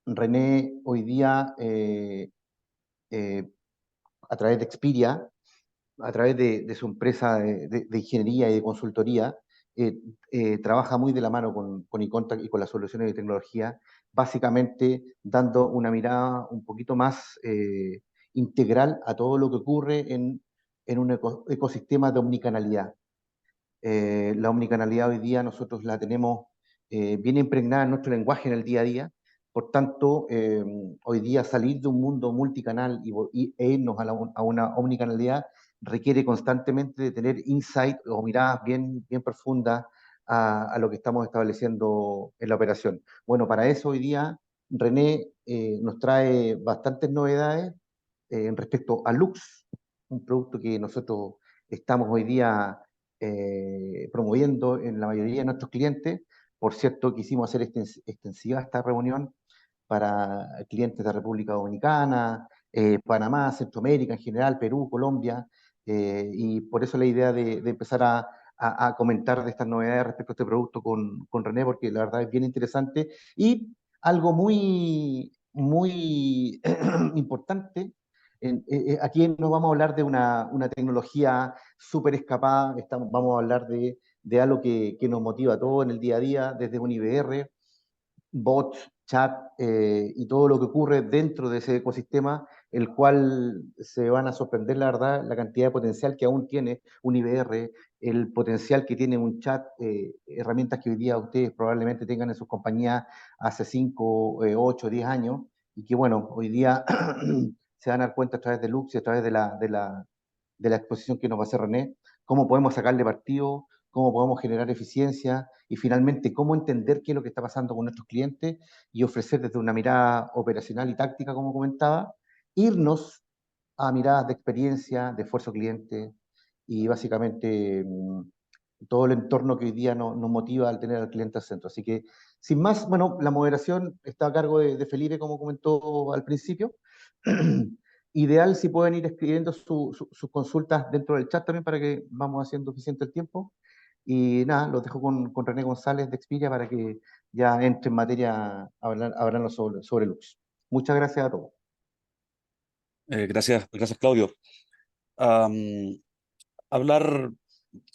René hoy día, eh, a través de Expedia, a través de su empresa de ingeniería y de consultoría, eh, trabaja muy de la mano con iContact y con las soluciones de tecnología, básicamente dando una mirada un poquito más integral a todo lo que ocurre en un ecosistema de omnicanalidad. La omnicanalidad hoy día nosotros la tenemos bien impregnada en nuestro lenguaje en el día a día. Por tanto, hoy día salir de un mundo multicanal e irnos a una omnicanalidad requiere constantemente de tener insight o miradas bien profundas a lo que estamos estableciendo en la operación. Bueno, para eso hoy día René nos trae bastantes novedades respecto a Lux, un producto que nosotros estamos hoy día promoviendo en la mayoría de nuestros clientes. Por cierto, quisimos hacer extensiva esta reunión para clientes de República Dominicana, Panamá, Centroamérica en general, Perú, Colombia, y por eso la idea de empezar a comentar de estas novedades respecto a este producto con René, porque la verdad es bien interesante y algo muy importante. Aquí no vamos a hablar de una tecnología súper escapada, vamos a hablar de algo que nos motiva a todos en el día a día, desde un IVR, bots, chat y todo lo que ocurre dentro de ese ecosistema, el cual se van a sorprender, la verdad, la cantidad de potencial que aún tiene un IVR, el potencial que tiene un chat, herramientas que hoy día ustedes probablemente tengan en sus compañías hace 5, 8, 10 años, y que bueno, hoy día se van a dar cuenta a través de Lux y a través de la exposición que nos va a hacer René, cómo podemos sacarle partido, cómo podemos generar eficiencia y finalmente cómo entender qué es lo que está pasando con nuestros clientes y ofrecer desde una mirada operacional y táctica, como comentaba, irnos a miradas de experiencia, de esfuerzo cliente y básicamente todo el entorno que hoy día nos motiva al tener al cliente al centro. Así que, sin más, bueno, la moderación está a cargo de Felipe, como comentó al principio. Ideal si pueden ir escribiendo sus consultas dentro del chat también para que vamos haciendo eficiente el tiempo. Y nada, los dejo con René González de Expedia para que ya entre en materia hablando sobre Lux. Muchas gracias a todos. Gracias, Claudio. Am, Hablar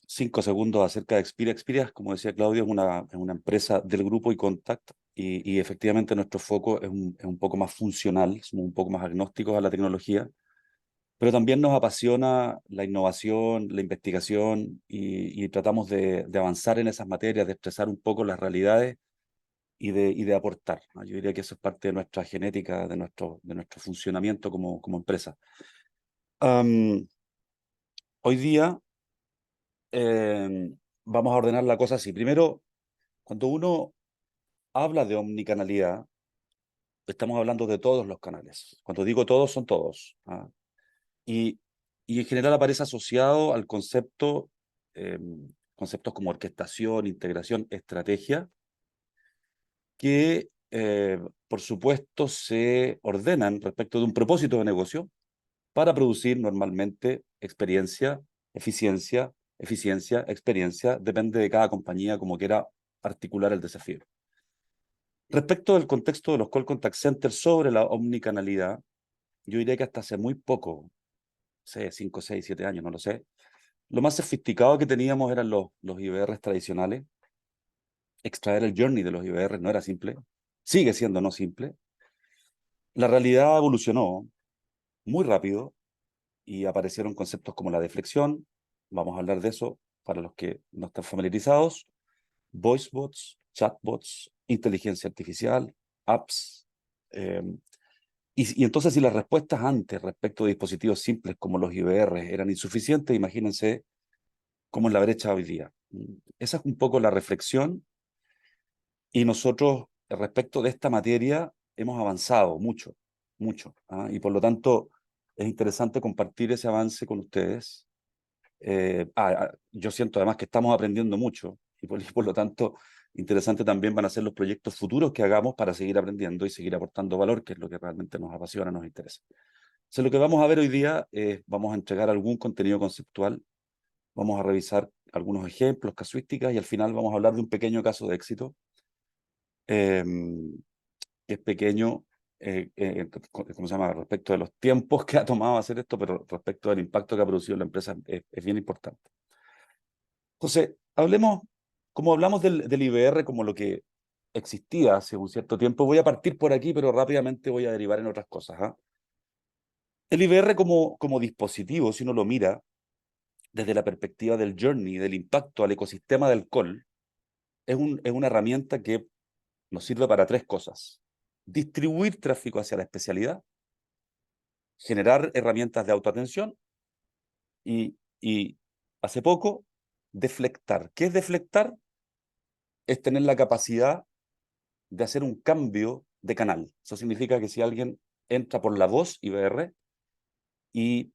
5 segundos acerca de Expedia. Expedia, como decía Claudio, es una empresa del grupo iContact y efectivamente nuestro foco es un poco más funcional, somos un poco más agnósticos a la tecnología, pero también nos apasiona la innovación, la investigación y tratamos de avanzar en esas materias, de expresar un poco las realidades y de aportar, ¿no? Yo diría que eso es parte de nuestra genética, de nuestro funcionamiento como empresa. Am, Hoy día vamos a ordenar la cosa así. Primero, cuando uno habla de omnicanalidad, estamos hablando de todos los canales. Cuando digo todos, son todos, ¿ah? Y, y en general aparece asociado al conceptos como orquestación, integración, estrategia, que por supuesto se ordenan respecto de un propósito de negocio para producir normalmente eficiencia, experiencia, depende de cada compañía como quiera articular el desafío. Respecto del contexto de los call contact centers sobre la omnicanalidad, yo diría que hasta hace muy poco, sé, 5, 6, 7 años, no lo sé, lo más sofisticado que teníamos eran los IVRs tradicionales. Extraer el journey de los IVRs no era simple, sigue siendo no simple. La realidad evolucionó muy rápido y aparecieron conceptos como la deflexión, vamos a hablar de eso para los que no están familiarizados, voice bots, chatbots, inteligencia artificial, apps. eh, y entonces si las respuestas antes respecto de dispositivos simples como los IVR eran insuficientes, imagínense cómo es la brecha hoy día. Esa es un poco la reflexión y nosotros respecto de esta materia hemos avanzado mucho, mucho, ¿ah? Y por lo tanto es interesante compartir ese avance con ustedes. Yo siento además que estamos aprendiendo mucho y por lo tanto interesante también van a ser los proyectos futuros que hagamos para seguir aprendiendo y seguir aportando valor, que es lo que realmente nos apasiona, nos interesa. Entonces, lo que vamos a ver hoy día es, vamos a entregar algún contenido conceptual, vamos a revisar algunos ejemplos, casuísticas y al final vamos a hablar de un pequeño caso de éxito. que es pequeño, ¿cómo se llama? Respecto de los tiempos que ha tomado hacer esto, pero respecto del impacto que ha producido en la empresa, es bien importante. Entonces, hablemos, como hablamos del IBR como lo que existía hace un cierto tiempo, voy a partir por aquí, pero rápidamente voy a derivar en otras cosas. ¿Ah? El IBR como dispositivo, si uno lo mira desde la perspectiva del journey, del impacto al ecosistema del call, es una herramienta que nos sirve para tres cosas. Distribuir tráfico hacia la especialidad, generar herramientas de autoatención y hace poco, deflectar. ¿Qué es deflectar? Es tener la capacidad de hacer un cambio de canal. Eso significa que si alguien entra por la voz IBR y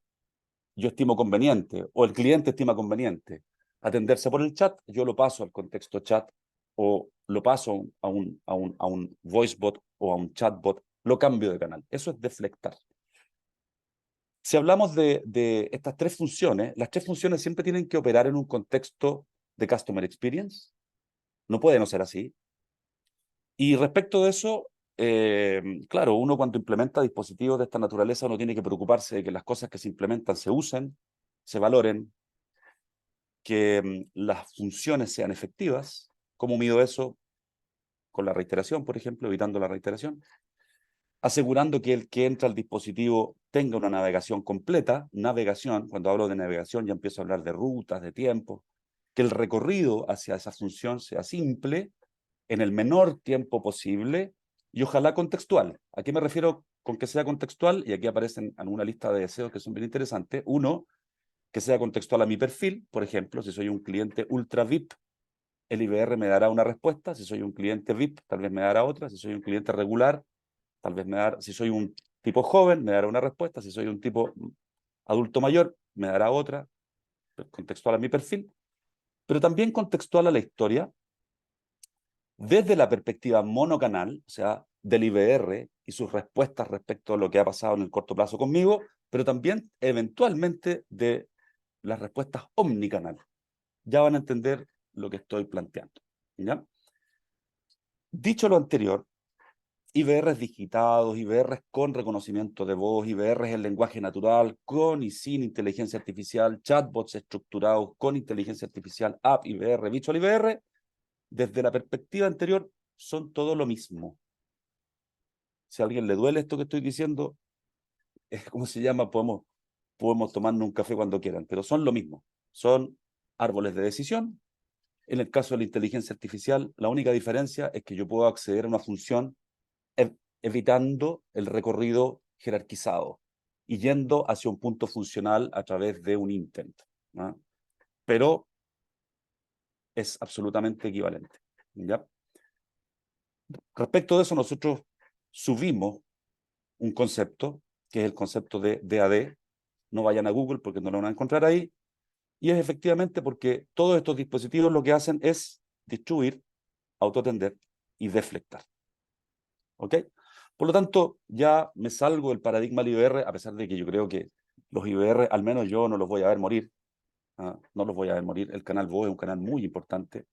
yo estimo conveniente, o el cliente estima conveniente, atenderse por el chat, yo lo paso al contexto chat, o lo paso a un voice bot o a un chatbot, lo cambio de canal. Eso es deflectar. Si hablamos de estas tres funciones, las tres funciones siempre tienen que operar en un contexto de customer experience. No puede no ser así. Y respecto de eso, claro, uno cuando implementa dispositivos de esta naturaleza, uno tiene que preocuparse de que las cosas que se implementan se usen, se valoren, que las funciones sean efectivas. ¿Cómo mido eso? Con la reiteración, por ejemplo, evitando la reiteración. Asegurando que el que entra al dispositivo tenga una navegación completa. Navegación, cuando hablo de navegación ya empiezo a hablar de rutas, de tiempo. Que el recorrido hacia esa función sea simple, en el menor tiempo posible y ojalá contextual. ¿A qué me refiero con que sea contextual? Y aquí aparecen en una lista de deseos que son bien interesantes. Uno, que sea contextual a mi perfil. Por ejemplo, si soy un cliente ultra VIP, el IBR me dará una respuesta. Si soy un cliente VIP, tal vez me dará otra. Si soy un cliente regular, tal vez me dará. Si soy un tipo joven, me dará una respuesta. Si soy un tipo adulto mayor, me dará otra. Contextual a mi perfil. Pero también contextual a la historia, desde la perspectiva monocanal, o sea, del IBR y sus respuestas respecto a lo que ha pasado en el corto plazo conmigo, pero también eventualmente de las respuestas omnicanal. Ya van a entender lo que estoy planteando. ¿Ya? Dicho lo anterior, IBRs digitados, IBRs con reconocimiento de voz, IBRs en lenguaje natural, con y sin inteligencia artificial, chatbots estructurados con inteligencia artificial, app IBR, Visual IBR, desde la perspectiva anterior, son todo lo mismo. Si a alguien le duele esto que estoy diciendo, ¿cómo se llama? Podemos tomarnos un café cuando quieran, pero son lo mismo. Son árboles de decisión. En el caso de la inteligencia artificial, la única diferencia es que yo puedo acceder a una función evitando el recorrido jerarquizado y yendo hacia un punto funcional a través de un intent, ¿no? Pero es absolutamente equivalente. ¿Ya? Respecto de eso, nosotros subimos un concepto, que es el concepto de DAD. No vayan a Google porque no lo van a encontrar ahí. Y es efectivamente porque todos estos dispositivos lo que hacen es distribuir, autoatender y deflectar. ¿Ok? Por lo tanto, ya me salgo del paradigma del IBR, a pesar de que yo creo que los IBR, al menos yo no los voy a ver morir. No los voy a ver morir. El canal voz es un canal muy importante.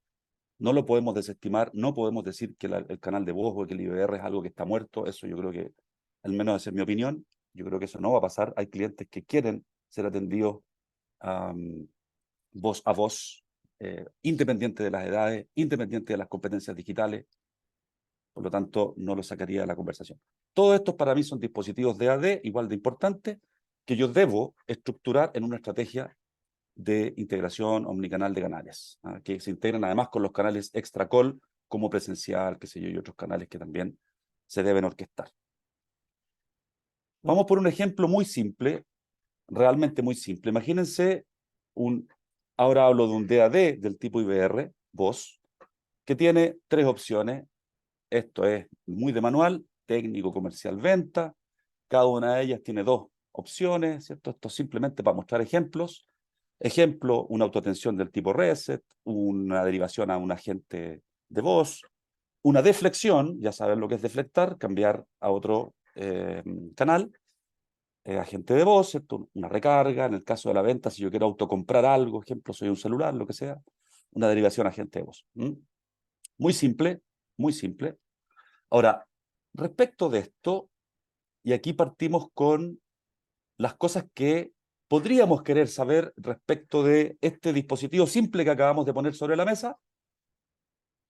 No lo podemos desestimar, no podemos decir que el canal de voz o que el IBR es algo que está muerto. Eso yo creo que, al menos esa es mi opinión, yo creo que eso no va a pasar. Hay clientes que quieren ser atendidos voz a voz, independiente de las edades, independiente de las competencias digitales. Por lo tanto, no lo sacaría de la conversación. Todos estos para mí son dispositivos de AD igual de importantes que yo debo estructurar en una estrategia de integración omnicanal de canales, que se integran además con los canales extra call como presencial, qué sé yo, y otros canales que también se deben orquestar. Vamos por un ejemplo muy simple, realmente muy simple. Imagínense ahora hablo de un DAD del tipo IBR, voz, que tiene tres opciones. Esto es muy de manual, técnico, comercial, venta. Cada una de ellas tiene dos opciones, ¿cierto? Esto es simplemente para mostrar ejemplos. Ejemplo, una autoatención del tipo reset, una derivación a un agente de voz, una deflexión, ya saben lo que es deflectar, cambiar a otro canal, agente de voz, ¿cierto? Una recarga, en el caso de la venta, si yo quiero autocomprar algo, ejemplo, soy un celular, lo que sea, una derivación a agente de voz. Muy simple, muy simple. Ahora, respecto de esto, y aquí partimos con las cosas que podríamos querer saber respecto de este dispositivo simple que acabamos de poner sobre la mesa,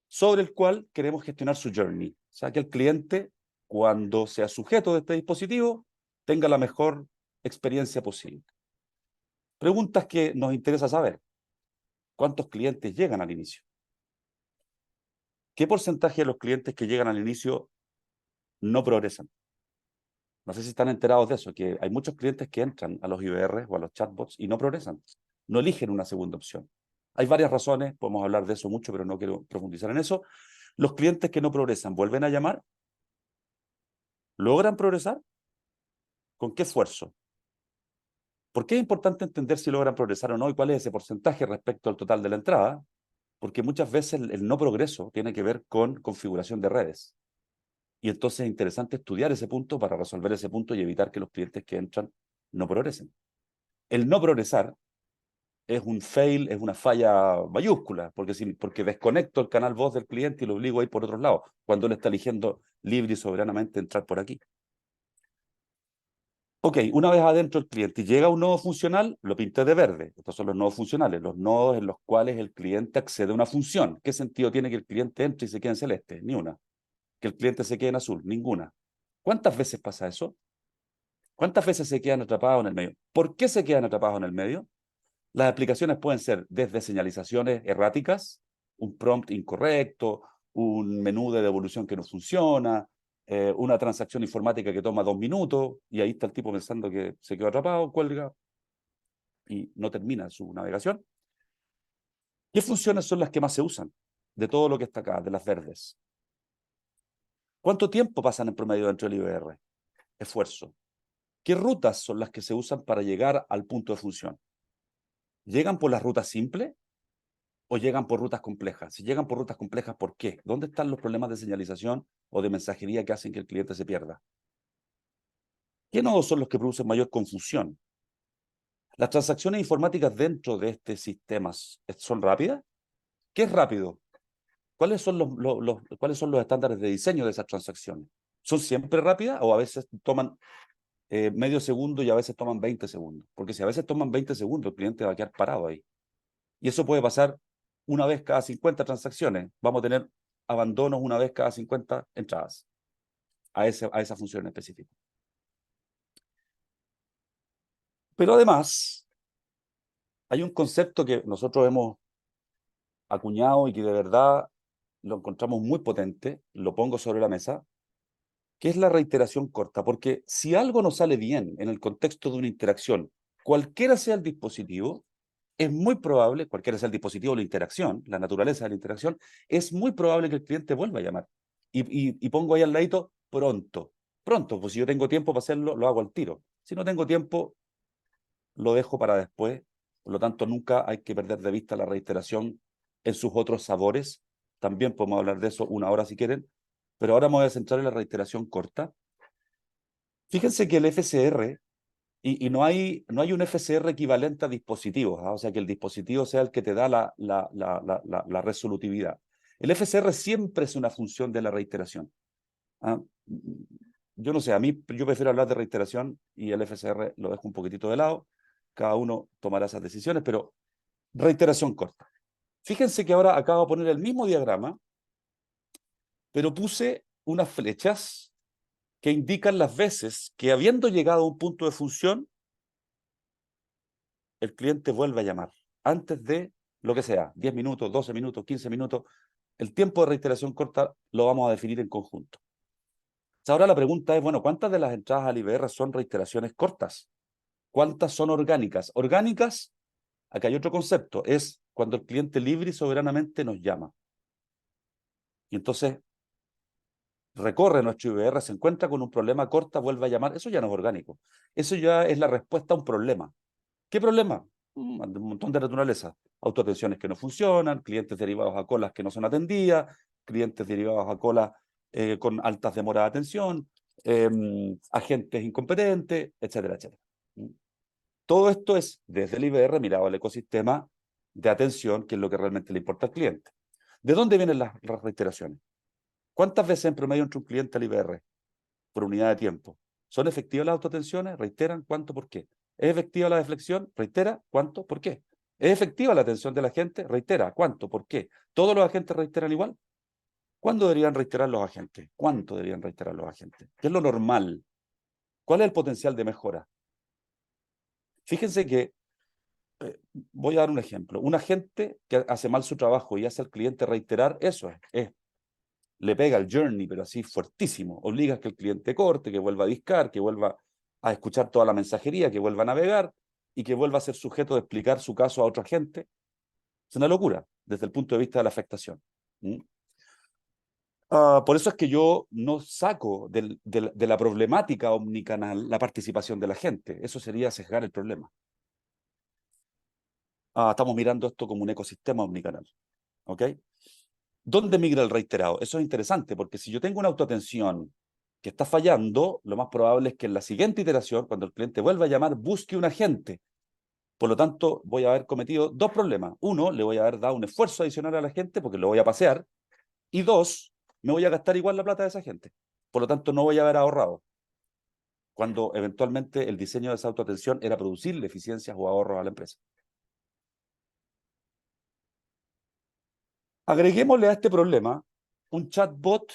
sobre el cual queremos gestionar su journey. O sea, que el cliente, cuando sea sujeto de este dispositivo, tenga la mejor experiencia posible. Preguntas que nos interesa saber. ¿Cuántos clientes llegan al inicio? ¿Qué porcentaje de los clientes que llegan al inicio no progresan? No sé si están enterados de eso, que hay muchos clientes que entran a los IVR o a los chatbots y no progresan, no eligen una segunda opción. Hay varias razones, podemos hablar de eso mucho, pero no quiero profundizar en eso. Los clientes que no progresan, ¿vuelven a llamar? ¿Logran progresar? ¿Con qué esfuerzo? ¿Por qué es importante entender si logran progresar o no y cuál es ese porcentaje respecto al total de la entrada? Porque muchas veces el no progreso tiene que ver con configuración de redes. Y entonces es interesante estudiar ese punto para resolver ese punto y evitar que los clientes que entran no progresen. El no progresar es un fail, es una falla mayúscula, porque desconecto el canal voz del cliente y lo obligo a ir por otros lados, cuando él está eligiendo libre y soberanamente entrar por aquí. Ok, una vez adentro el cliente y llega un nodo funcional, lo pinté de verde. Estos son los nodos funcionales, los nodos en los cuales el cliente accede a una función. ¿Qué sentido tiene que el cliente entre y se quede en celeste? Ni una. Que el cliente se quede en azul, ninguna. ¿Cuántas veces pasa eso? ¿Cuántas veces se quedan atrapados en el medio? ¿Por qué se quedan atrapados en el medio? Las aplicaciones pueden ser desde señalizaciones erráticas, un prompt incorrecto, un menú de devolución que no funciona, una transacción informática que toma 2 minutos, y ahí está el tipo pensando que se quedó atrapado, cuelga y no termina su navegación. ¿Qué funciones son las que más se usan de todo lo que está acá, de las verdes? ¿Cuánto tiempo pasan en promedio dentro del IVR? Esfuerzo. ¿Qué rutas son las que se usan para llegar al punto de función? ¿Llegan por las rutas simples o llegan por rutas complejas? Si llegan por rutas complejas, ¿por qué? ¿Dónde están los problemas de señalización o de mensajería que hacen que el cliente se pierda? ¿Qué nodos son los que producen mayor confusión? ¿Las transacciones informáticas dentro de este sistema son rápidas? ¿Qué es rápido? ¿Cuáles son cuáles son los estándares de diseño de esas transacciones? ¿Son siempre rápidas o a veces toman medio segundo y a veces toman 20 segundos? Porque si a veces toman 20 segundos, el cliente va a quedar parado ahí. Y eso puede pasar una vez cada 50 transacciones. Vamos a tener abandonos una vez cada 50 entradas a esa función específica. Pero además, hay un concepto que nosotros hemos acuñado y que de verdad lo encontramos muy potente, lo pongo sobre la mesa, que es la reiteración corta. Porque si algo no sale bien en el contexto de una interacción, cualquiera sea el dispositivo, es muy probable, cualquiera sea el dispositivo, la interacción, la naturaleza de la interacción, es muy probable que el cliente vuelva a llamar. Y pongo ahí al ladito pronto. Pronto, pues si yo tengo tiempo para hacerlo, lo hago al tiro. Si no tengo tiempo, lo dejo para después. Por lo tanto, nunca hay que perder de vista la reiteración en sus otros sabores. También podemos hablar de eso una hora si quieren, pero ahora me voy a centrar en la reiteración corta. Fíjense que el FCR, y no hay un FCR equivalente a dispositivos, ¿ah? O sea, que el dispositivo sea el que te da la resolutividad. El FCR siempre es una función de la reiteración, ¿ah? Yo no sé, yo prefiero hablar de reiteración y el FCR lo dejo un poquitito de lado. Cada uno tomará esas decisiones, pero reiteración corta. Fíjense que ahora acabo de poner el mismo diagrama, pero puse unas flechas que indican las veces que, habiendo llegado a un punto de función, el cliente vuelve a llamar antes de lo que sea, 10 minutos, 12 minutos, 15 minutos. El tiempo de reiteración corta lo vamos a definir en conjunto. Ahora la pregunta es, bueno, ¿cuántas de las entradas al IVR son reiteraciones cortas? ¿Cuántas son orgánicas? Orgánicas, acá hay otro concepto, es cuando el cliente libre y soberanamente nos llama. Y entonces recorre nuestro IVR, se encuentra con un problema, corta, vuelve a llamar. Eso ya no es orgánico. Eso ya es la respuesta a un problema. ¿Qué problema? Un montón de naturaleza. Autoatenciones que no funcionan, clientes derivados a colas que no son atendidas, clientes derivados a colas con altas demoras de atención, agentes incompetentes, etcétera, etcétera. Todo esto es desde el IVR mirado al ecosistema de atención, que es lo que realmente le importa al cliente. ¿De dónde vienen las reiteraciones? ¿Cuántas veces en promedio entra un cliente al IBR por unidad de tiempo? ¿Son efectivas las autoatenciones? ¿Reiteran? ¿Cuánto? ¿Por qué? ¿Es efectiva la deflexión? ¿Reitera? ¿Cuánto? ¿Por qué? ¿Es efectiva la atención de la gente? ¿Reitera? ¿Cuánto? ¿Por qué? ¿Todos los agentes reiteran igual? ¿Cuándo deberían reiterar los agentes? ¿Cuánto deberían reiterar los agentes? ¿Qué es lo normal? ¿Cuál es el potencial de mejora? Fíjense que, voy a dar un ejemplo. Un agente que hace mal su trabajo y hace al cliente reiterar, eso le pega el journey, pero así fuertísimo. Obliga a que el cliente corte, que vuelva a discar, que vuelva a escuchar toda la mensajería, que vuelva a navegar y que vuelva a ser sujeto de explicar su caso a otra gente. Es una locura desde el punto de vista de la afectación. ¿Mm? Por eso es que yo no saco de la problemática omnicanal la participación de la gente. Eso sería sesgar el problema. Estamos mirando esto como un ecosistema omnicanal. ¿Ok? ¿Dónde migra el reiterado? Eso es interesante, porque si yo tengo una autoatención que está fallando, lo más probable es que en la siguiente iteración, cuando el cliente vuelva a llamar, busque un agente. Por lo tanto, voy a haber cometido dos problemas. Uno, le voy a haber dado un esfuerzo adicional a la gente porque lo voy a pasear. Y dos, me voy a gastar igual la plata de esa gente. Por lo tanto, no voy a haber ahorrado. Cuando eventualmente el diseño de esa autoatención era producirle eficiencias o ahorros a la empresa. Agreguémosle a este problema un chatbot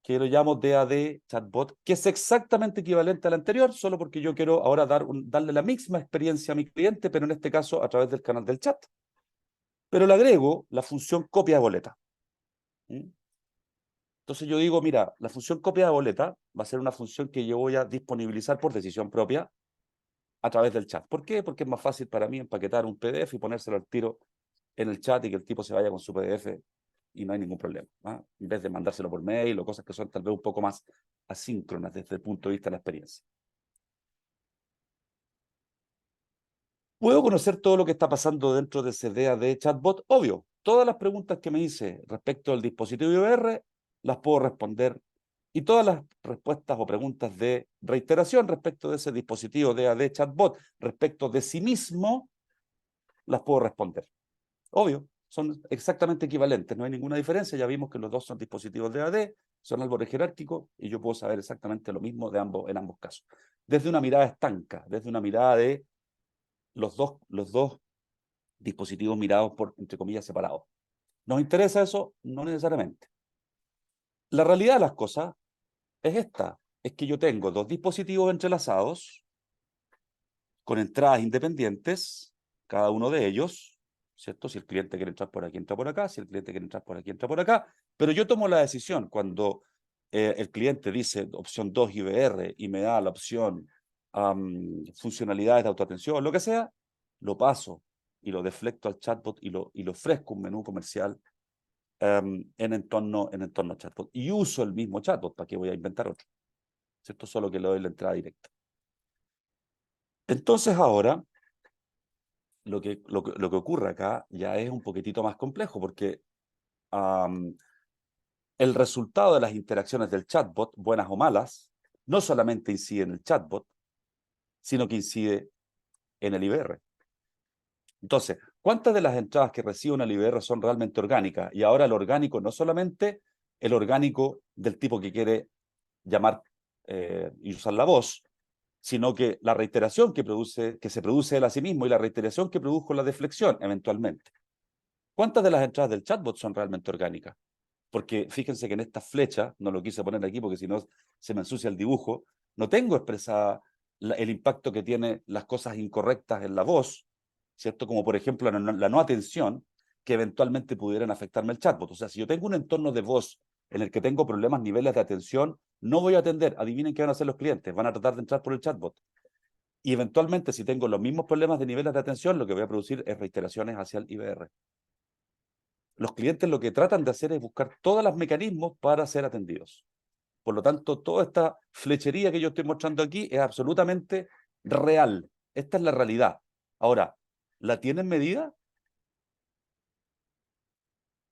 que lo llamo DAD chatbot, que es exactamente equivalente al anterior, solo porque yo quiero ahora darle la misma experiencia a mi cliente, pero en este caso a través del canal del chat. Pero le agrego la función copia de boleta. ¿Mm? Entonces yo digo, mira, la función copia de boleta va a ser una función que yo voy a disponibilizar por decisión propia a través del chat. ¿Por qué? Porque es más fácil para mí empaquetar un PDF y ponérselo al tiro en el chat y que el tipo se vaya con su PDF y no hay ningún problema, ¿ah? En vez de mandárselo por mail o cosas que son tal vez un poco más asíncronas desde el punto de vista de la experiencia. ¿Puedo conocer todo lo que está pasando dentro de ese DAD chatbot? Obvio, todas las preguntas que me hice respecto al dispositivo IVR las puedo responder y todas las respuestas o preguntas de reiteración respecto de ese dispositivo DAD chatbot respecto de sí mismo las puedo responder. Obvio, son exactamente equivalentes, no hay ninguna diferencia. Ya vimos que los dos son dispositivos DAD, son árboles jerárquicos y yo puedo saber exactamente lo mismo en ambos casos. Desde una mirada estanca, desde una mirada de los dos dispositivos mirados por, entre comillas, separados. ¿Nos interesa eso? No necesariamente. La realidad de las cosas es esta, es que yo tengo dos dispositivos entrelazados con entradas independientes, cada uno de ellos, ¿cierto? Si el cliente quiere entrar por aquí, entra por acá, si el cliente quiere entrar por aquí, entra por acá, pero yo tomo la decisión cuando el cliente dice opción 2 IVR y me da la opción funcionalidades de autoatención, lo que sea, lo paso y lo deflecto al chatbot y lo ofrezco un menú comercial en entorno chatbot. Y uso el mismo chatbot, ¿para qué voy a inventar otro? ¿Cierto? Solo que le doy la entrada directa. Entonces ahora, lo que ocurre acá ya es un poquitito más complejo, porque el resultado de las interacciones del chatbot, buenas o malas, no solamente incide en el chatbot, sino que incide en el IBR. Entonces, ¿cuántas de las entradas que recibe una IBR son realmente orgánicas? Y ahora el orgánico no solamente el orgánico del tipo que quiere llamar y usar la voz, sino que la reiteración que se produce él a sí mismo y la reiteración que produjo la deflexión eventualmente. ¿Cuántas de las entradas del chatbot son realmente orgánicas? Porque fíjense que en esta flecha, no lo quise poner aquí porque si no se me ensucia el dibujo, no tengo expresada el impacto que tienen las cosas incorrectas en la voz, ¿cierto? Como por ejemplo la no atención, que eventualmente pudieran afectarme el chatbot. O sea, si yo tengo un entorno de voz en el que tengo problemas, niveles de atención, no voy a atender. Adivinen qué van a hacer los clientes, van a tratar de entrar por el chatbot. Y eventualmente, si tengo los mismos problemas de niveles de atención, lo que voy a producir es reiteraciones hacia el IBR. Los clientes lo que tratan de hacer es buscar todos los mecanismos para ser atendidos. Por lo tanto, toda esta flechería que yo estoy mostrando aquí es absolutamente real. Esta es la realidad. Ahora, ¿la tienen medida?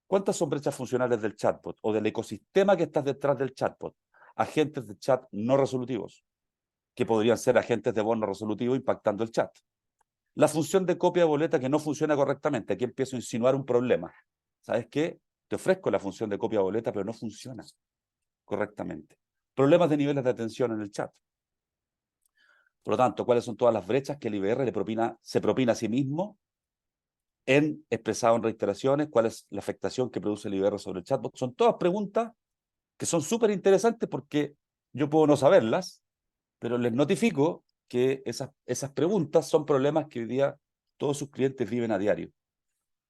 ¿Cuántas son brechas funcionales del chatbot o del ecosistema que está detrás del chatbot? Agentes de chat no resolutivos, que podrían ser agentes de voz no resolutivo impactando el chat. La función de copia de boleta que no funciona correctamente. Aquí empiezo a insinuar un problema. ¿Sabes qué? Te ofrezco la función de copia de boleta, pero no funciona. correctamente. Problemas de niveles de atención en el chat. Por lo tanto, ¿cuáles son todas las brechas que el IBR se propina a sí mismo expresado en reiteraciones? ¿Cuál es la afectación que produce el IBR sobre el chatbot? Son todas preguntas que son súper interesantes porque yo puedo no saberlas, pero les notifico que esas preguntas son problemas que hoy día todos sus clientes viven a diario.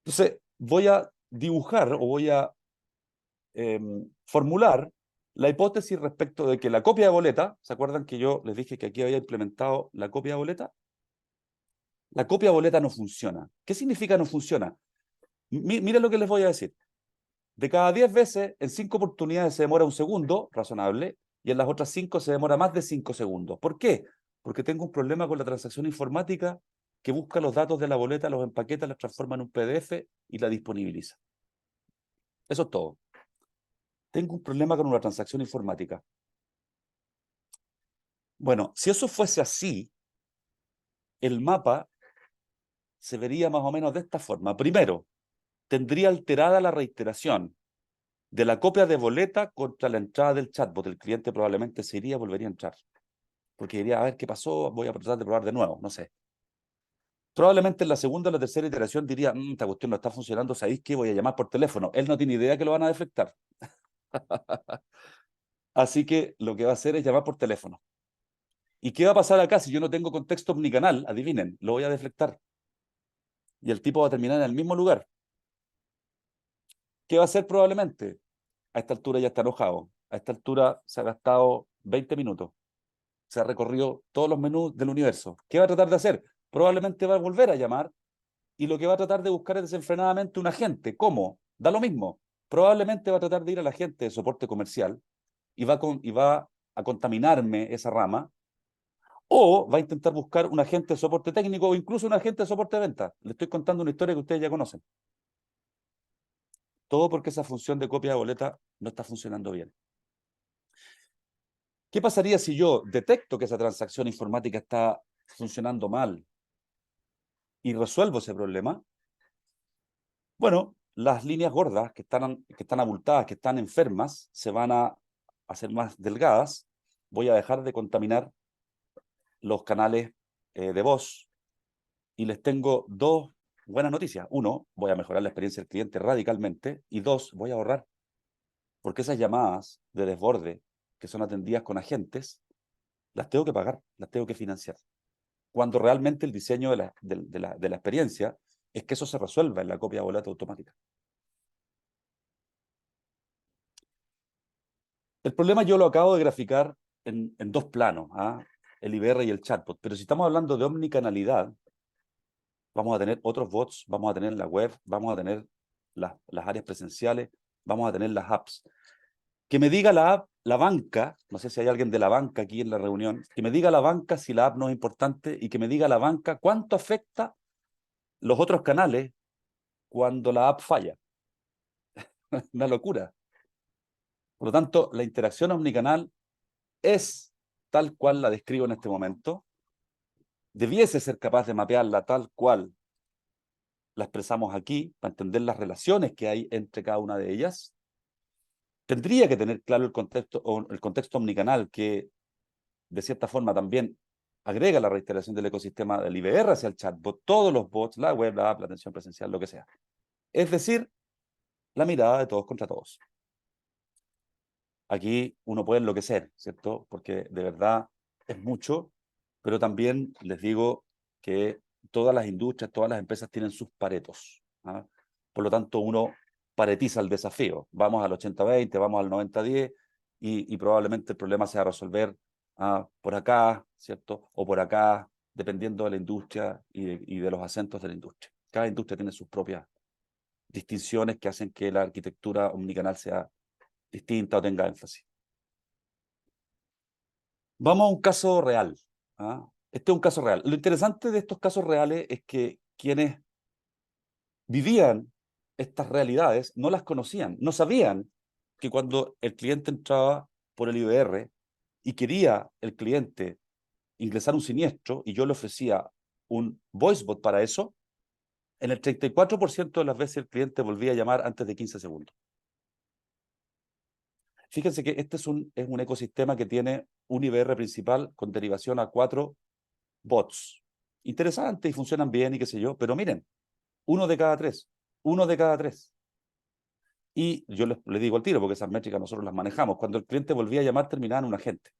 Entonces, voy a dibujar o voy a formular la hipótesis respecto de que la copia de boleta, ¿se acuerdan que yo les dije que aquí había implementado la copia de boleta? La copia de boleta no funciona. ¿Qué significa no funciona? Miren lo que les voy a decir. De cada 10 veces, en 5 oportunidades se demora un segundo, razonable, y en las otras 5 se demora más de 5 segundos. ¿Por qué? Porque tengo un problema con la transacción informática que busca los datos de la boleta, los empaqueta, los transforma en un PDF y la disponibiliza. Eso es todo. Tengo un problema con una transacción informática. Bueno, si eso fuese así, el mapa se vería más o menos de esta forma. Primero, tendría alterada la reiteración de la copia de boleta contra la entrada del chatbot. El cliente probablemente se iría y volvería a entrar, porque diría, a ver qué pasó, voy a tratar de probar de nuevo, no sé. Probablemente en la segunda o la tercera iteración diría, esta cuestión no está funcionando, ¿sabéis qué? Voy a llamar por teléfono. Él no tiene idea que lo van a deflectar. Así que lo que va a hacer es llamar por teléfono. ¿Y qué va a pasar acá si yo no tengo contexto omnicanal? Adivinen, lo voy a deflectar. Y el tipo va a terminar en el mismo lugar. ¿Qué va a hacer probablemente? A esta altura ya está enojado. A esta altura se ha gastado 20 minutos. Se ha recorrido todos los menús del universo. ¿Qué va a tratar de hacer? Probablemente va a volver a llamar y lo que va a tratar de buscar es desenfrenadamente un agente. ¿Cómo? Da lo mismo. Probablemente va a tratar de ir al agente de soporte comercial y va a contaminarme esa rama, o va a intentar buscar un agente de soporte técnico o incluso un agente de soporte de venta. Le estoy contando una historia que ustedes ya conocen. Todo porque esa función de copia de boleta no está funcionando bien. ¿Qué pasaría si yo detecto que esa transacción informática está funcionando mal y resuelvo ese problema? Bueno, las líneas gordas que están abultadas, que están enfermas, se van a hacer más delgadas. Voy a dejar de contaminar los canales de voz y les tengo dos buenas noticias. Uno, voy a mejorar la experiencia del cliente radicalmente y dos, voy a ahorrar. Porque esas llamadas de desborde que son atendidas con agentes, las tengo que pagar, las tengo que financiar. Cuando realmente el diseño de la experiencia es que eso se resuelva en la copia de boleta automática. El problema yo lo acabo de graficar en dos planos, el IBR y el chatbot, pero si estamos hablando de omnicanalidad, vamos a tener otros bots, vamos a tener la web, vamos a tener las áreas presenciales, vamos a tener las apps. Que me diga la app, la banca, no sé si hay alguien de la banca aquí en la reunión, que me diga la banca si la app no es importante y que me diga la banca cuánto afecta los otros canales cuando la app falla. Una locura. Por lo tanto, la interacción omnicanal es tal cual la describo en este momento. Debiese ser capaz de mapearla tal cual la expresamos aquí, para entender las relaciones que hay entre cada una de ellas. Tendría que tener claro el contexto omnicanal, que de cierta forma también agrega la reiteración del ecosistema del IBR hacia el chatbot, todos los bots, la web, la app, la atención presencial, lo que sea. Es decir, la mirada de todos contra todos. Aquí uno puede enloquecer, ¿cierto? Porque de verdad es mucho, pero también les digo que todas las industrias, todas las empresas tienen sus paretos. Por lo tanto, uno paretiza el desafío. Vamos al 80-20, vamos al 90-10 y probablemente el problema se va a resolver por acá, ¿cierto? O por acá, dependiendo de la industria y de los acentos de la industria. Cada industria tiene sus propias distinciones que hacen que la arquitectura omnicanal sea distinta o tenga énfasis. Vamos a un caso real. Este es un caso real. Lo interesante de estos casos reales es que quienes vivían estas realidades no las conocían, no sabían que cuando el cliente entraba por el IBR y quería el cliente ingresar un siniestro y yo le ofrecía un voicebot para eso, en el 34% de las veces el cliente volvía a llamar antes de 15 segundos. Fíjense que este es un ecosistema que tiene un IBR principal con derivación a 4 bots. Interesante y funcionan bien y qué sé yo, pero miren, 1 de cada 3, 1 de cada 3. Y yo les digo al tiro, porque esas métricas nosotros las manejamos. Cuando el cliente volvía a llamar, terminaba en un agente.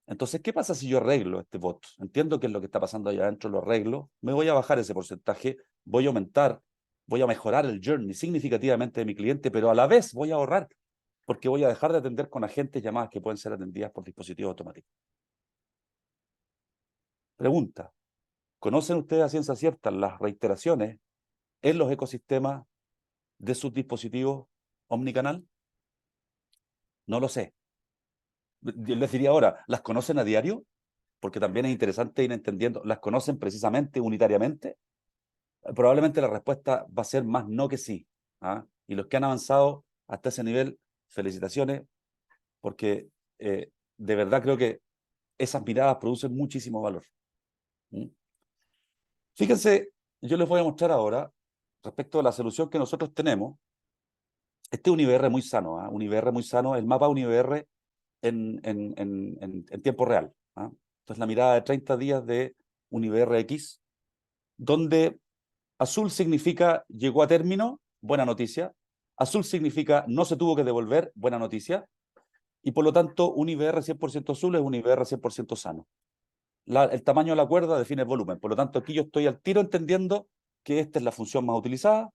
Entonces, ¿qué pasa si yo arreglo este bot? Entiendo qué es lo que está pasando allá adentro, lo arreglo, me voy a bajar ese porcentaje, voy a aumentar, voy a mejorar el journey significativamente de mi cliente, pero a la vez voy a ahorrar, porque voy a dejar de atender con agentes llamadas que pueden ser atendidas por dispositivos automáticos. Pregunta, ¿conocen ustedes a ciencia cierta las reiteraciones en los ecosistemas de sus dispositivos omnicanal? No lo sé. Yo les diría ahora, ¿las conocen a diario? Porque también es interesante ir entendiendo, ¿las conocen precisamente unitariamente? Probablemente la respuesta va a ser más no que sí. ¿Ah? Y los que han avanzado hasta ese nivel, felicitaciones, porque de verdad creo que esas miradas producen muchísimo valor. ¿Mm? Fíjense, yo les voy a mostrar ahora, respecto a la solución que nosotros tenemos, este es un IBR muy sano, ¿ah? Un IBR muy sano, el mapa de un IBR en tiempo real. ¿Ah? Entonces la mirada de 30 días de un IBR X, donde azul significa llegó a término, buena noticia. Azul significa no se tuvo que devolver, buena noticia. Y por lo tanto, un IBR 100% azul es un IBR 100% sano. El tamaño de la cuerda define el volumen. Por lo tanto, aquí yo estoy al tiro entendiendo que esta es la función más utilizada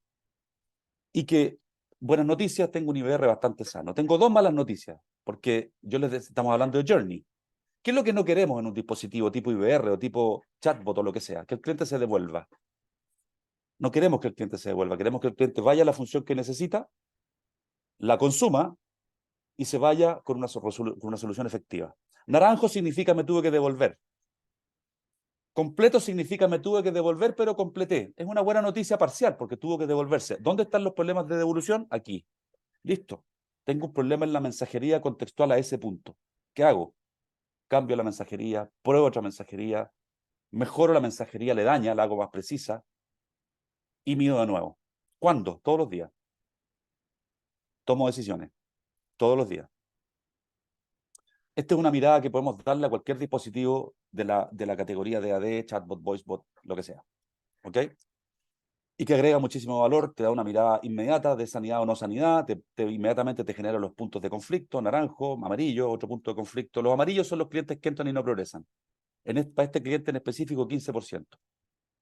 y que, buenas noticias, tengo un IBR bastante sano. Tengo 2 malas noticias, porque estamos hablando de journey. ¿Qué es lo que no queremos en un dispositivo tipo IBR o tipo chatbot o lo que sea? Que el cliente se devuelva. No queremos que el cliente se devuelva, queremos que el cliente vaya a la función que necesita, la consuma y se vaya con una solución efectiva. Naranjo significa me tuve que devolver. Completo significa me tuve que devolver, pero completé. Es una buena noticia parcial porque tuvo que devolverse. ¿Dónde están los problemas de devolución? Aquí. Listo. Tengo un problema en la mensajería contextual a ese punto. ¿Qué hago? Cambio la mensajería, pruebo otra mensajería, mejoro la mensajería, le daña, la hago más precisa y mido de nuevo. ¿Cuándo? Todos los días. Tomo decisiones. Todos los días. Esta es una mirada que podemos darle a cualquier dispositivo de la categoría de AD, chatbot, voicebot, lo que sea. ¿Ok? Y que agrega muchísimo valor, te da una mirada inmediata de sanidad o no sanidad, inmediatamente te genera los puntos de conflicto, naranjo, amarillo, otro punto de conflicto. Los amarillos son los clientes que entran y no progresan. Para este cliente en específico, 15%.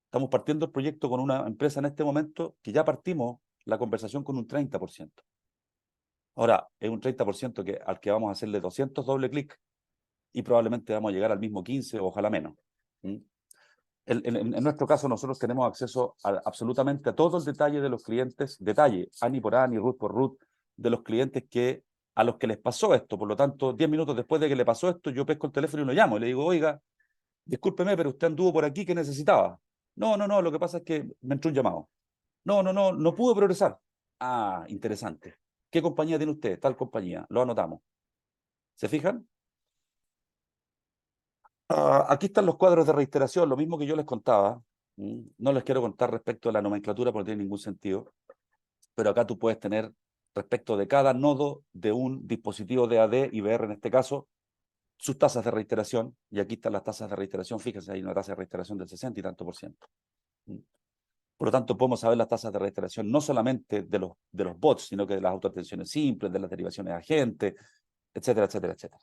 Estamos partiendo el proyecto con una empresa en este momento que ya partimos la conversación con un 30%. Ahora, es un 30% al que vamos a hacerle 200 doble clic y probablemente vamos a llegar al mismo 15 o ojalá menos. ¿Mm? En nuestro caso, nosotros tenemos acceso absolutamente a todo el detalle de los clientes, detalle, ANI por ANI, root por root, de los clientes a los que les pasó esto. Por lo tanto, 10 minutos después de que le pasó esto, yo pesco el teléfono y lo llamo y le digo, oiga, discúlpeme, pero usted anduvo por aquí, ¿qué necesitaba? No, no, no, lo que pasa es que me entró un llamado. No, no, no, no pude progresar. Ah, interesante. ¿Qué compañía tiene usted? Tal compañía. Lo anotamos. ¿Se fijan? Aquí están los cuadros de reiteración, lo mismo que yo les contaba. No les quiero contar respecto a la nomenclatura porque no tiene ningún sentido, pero acá tú puedes tener respecto de cada nodo de un dispositivo de AD, IBR en este caso, sus tasas de reiteración, y aquí están las tasas de reiteración, fíjense, hay una tasa de reiteración del 60 y tanto por ciento. Por lo tanto, podemos saber las tasas de reiteración no solamente de los bots, sino que de las autoatenciones simples, de las derivaciones de agentes, etcétera, etcétera, etcétera.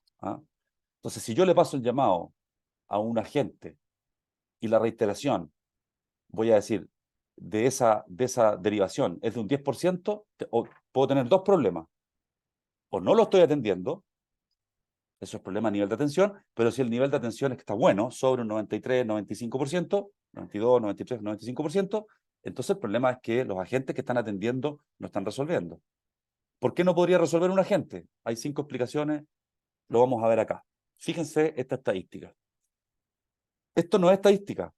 Entonces, si yo le paso el llamado a un agente y la reiteración, voy a decir, de esa derivación es de un 10%, puedo tener 2 problemas. O no lo estoy atendiendo, eso es problema a nivel de atención, pero si el nivel de atención está bueno, sobre un 93, 95%, 92, 93, 95%, entonces el problema es que los agentes que están atendiendo no están resolviendo. ¿Por qué no podría resolver un agente? Hay 5 explicaciones, lo vamos a ver acá. Fíjense esta estadística. Esto no es estadística.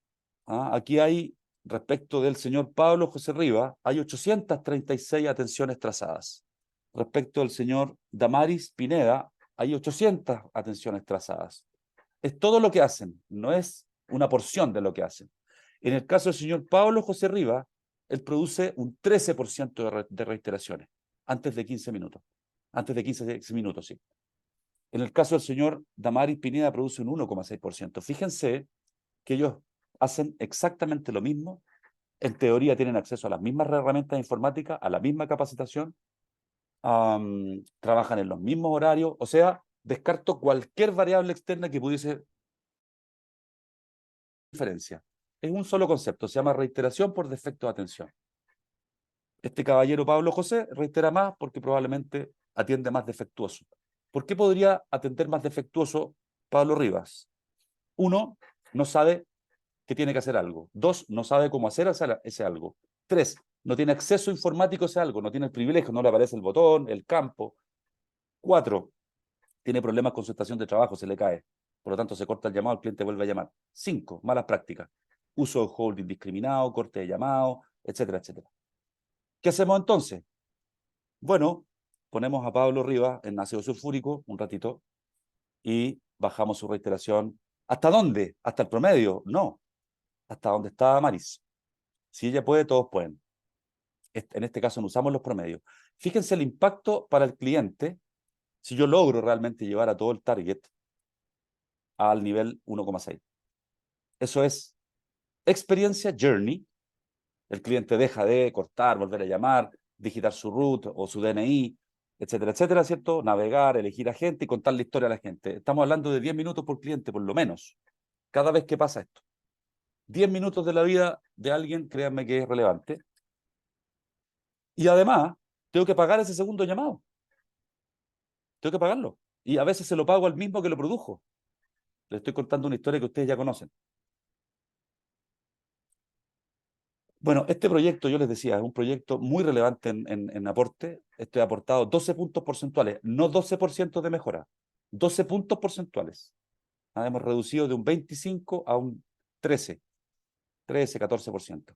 Aquí hay, respecto del señor Pablo José Rivas, hay 836 atenciones trazadas. Respecto del señor Damaris Pineda, hay 800 atenciones trazadas. Es todo lo que hacen, no es una porción de lo que hacen. En el caso del señor Pablo José Rivas, él produce un 13% de reiteraciones antes de 15 minutos. Antes de 15 minutos, sí. En el caso del señor Damaris Pineda produce un 1,6%. Fíjense que ellos hacen exactamente lo mismo. En teoría tienen acceso a las mismas herramientas informáticas, a la misma capacitación, trabajan en los mismos horarios, o sea, descarto cualquier variable externa que pudiese diferencia. Es un solo concepto, se llama reiteración por defecto de atención. Este caballero Pablo José reitera más porque probablemente atiende más defectuoso. ¿Por qué podría atender más defectuoso Pablo Rivas? Uno, no sabe que tiene que hacer algo. Dos, no sabe cómo hacer ese algo. Tres, no tiene acceso informático a ese algo, no tiene el privilegio, no le aparece el botón, el campo. Cuatro, tiene problemas con su estación de trabajo, se le cae. Por lo tanto, se corta el llamado, el cliente vuelve a llamar. Cinco, malas prácticas. Uso de hold indiscriminado, corte de llamado, etcétera, etcétera. ¿Qué hacemos entonces? Bueno, ponemos a Pablo Rivas en ácido sulfúrico un ratito y bajamos su reiteración. ¿Hasta dónde? ¿Hasta el promedio? No, hasta donde está Maris. Si ella puede, todos pueden. En este caso no usamos los promedios. Fíjense el impacto para el cliente si yo logro realmente llevar a todo el target al nivel 1,6. Eso es experiencia journey. El cliente deja de cortar, volver a llamar, digitar su root o su DNI, etcétera, etcétera, ¿cierto? Navegar, elegir a gente y contar la historia a la gente. Estamos hablando de 10 minutos por cliente, por lo menos, cada vez que pasa esto. 10 minutos de la vida de alguien, créanme que es relevante. Y además, tengo que pagar ese segundo llamado. Tengo que pagarlo. Y a veces se lo pago al mismo que lo produjo. Les estoy contando una historia que ustedes ya conocen. Bueno, este proyecto, yo les decía, es un proyecto muy relevante en aporte. Estoy aportado 12 puntos porcentuales, no 12% de mejora, 12 puntos porcentuales. Hemos reducido de un 25 a un 14%.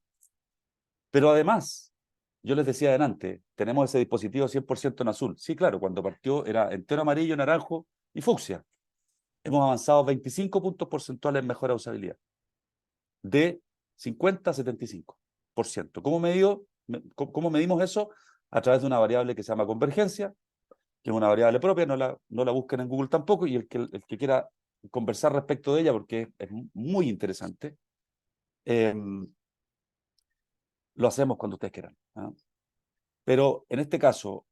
Pero además, yo les decía adelante, tenemos ese dispositivo 100% en azul. Sí, claro, cuando partió era entero amarillo, naranjo y fucsia. Hemos avanzado 25 puntos porcentuales en mejora de usabilidad. De 50 a 75%. ¿Cómo medimos eso? A través de una variable que se llama convergencia, que es una variable propia, no la busquen en Google tampoco, y el que quiera conversar respecto de ella, porque es muy interesante, lo hacemos cuando ustedes quieran. ¿Ah? Pero en este caso,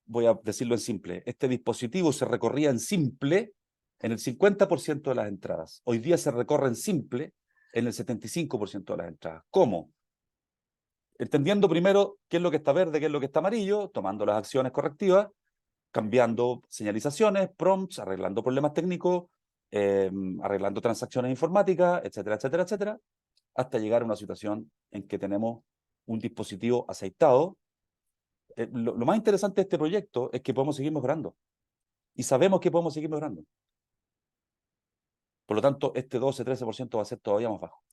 voy a decirlo en simple, este dispositivo se recorría en simple en el 50% de las entradas. Hoy día se recorre en simple en el 75% de las entradas. ¿Cómo? Entendiendo primero qué es lo que está verde, qué es lo que está amarillo, tomando las acciones correctivas, cambiando señalizaciones, prompts, arreglando problemas técnicos, arreglando transacciones informáticas, etcétera, etcétera, etcétera, hasta llegar a una situación en que tenemos un dispositivo aceitado. Lo más interesante de este proyecto es que podemos seguir mejorando. Y sabemos que podemos seguir mejorando. Por lo tanto, este 12-13% va a ser todavía más bajo.